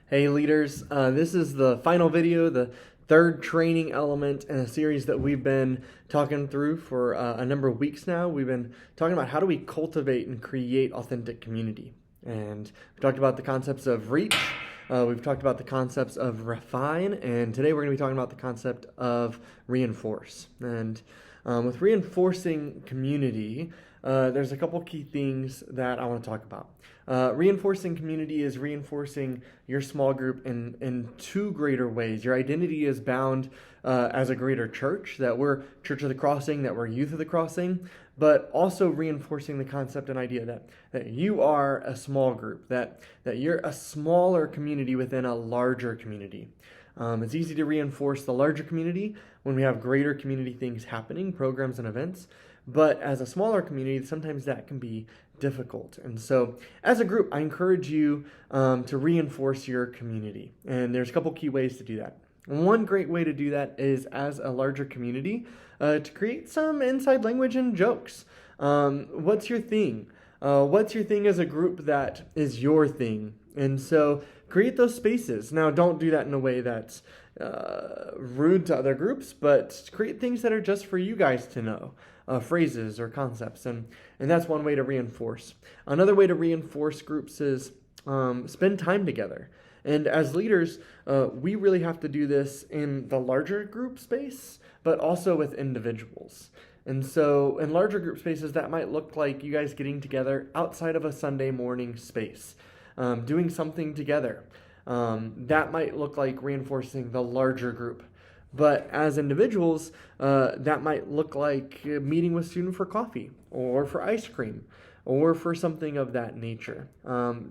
Hey leaders, this is the final video, the third training element in a series that we've been talking through for a number of weeks now. We've been talking about how do we cultivate and create authentic community. And we talked about the concepts of reach, we've talked about the concepts of refine, and today we're going to be talking about the concept of reinforce. And with reinforcing community, there's a couple key things that I want to talk about. Reinforcing community is reinforcing your small group in two greater ways. Your identity is bound as a greater church, that we're Church of the Crossing, that we're Youth of the Crossing, but also reinforcing the concept and idea that you are a small group, that you're a smaller community within a larger community. It's easy to reinforce the larger community when we have greater community things happening, programs and events. But as a smaller community, sometimes that can be difficult. And so as a group, I encourage you to reinforce your community. And there's a couple key ways to do that. One great way to do that is as a larger community to create some inside language and jokes. What's your thing? What's your thing as a group that is your thing? And so create those spaces. Now, don't do that in a way that's rude to other groups, but create things that are just for you guys to know, phrases or concepts. And that's one way to reinforce. Another way to reinforce groups is spend time together. And as leaders, we really have to do this in the larger group space, but also with individuals. And so in larger group spaces, that might look like you guys getting together outside of a Sunday morning space, doing something together. That might look like reinforcing the larger group. But as individuals, that might look like meeting with student for coffee or for ice cream or for something of that nature.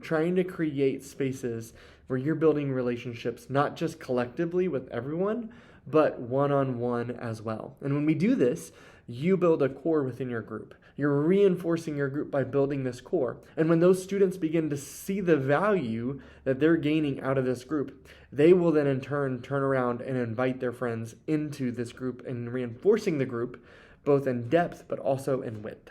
Trying to create spaces where you're building relationships, not just collectively with everyone, but one-on-one as well. And when we do this, you build a core within your group. You're reinforcing your group by building this core. And when those students begin to see the value that they're gaining out of this group, they will then in turn around and invite their friends into this group and reinforcing the group both in depth but also in width.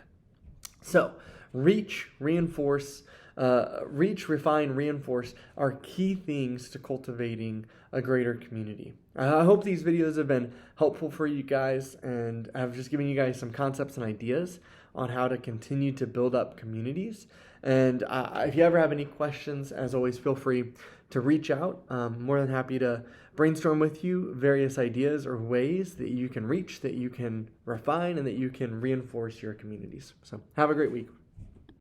So reach, reinforce, refine, reinforce are key things to cultivating a greater community. I hope these videos have been helpful for you guys, and I've just given you guys some concepts and ideas on how to continue to build up communities. And if you ever have any questions, as always, feel free to reach out. I'm more than happy to brainstorm with you various ideas or ways that you can reach, that you can refine, and that you can reinforce your communities. So have a great week.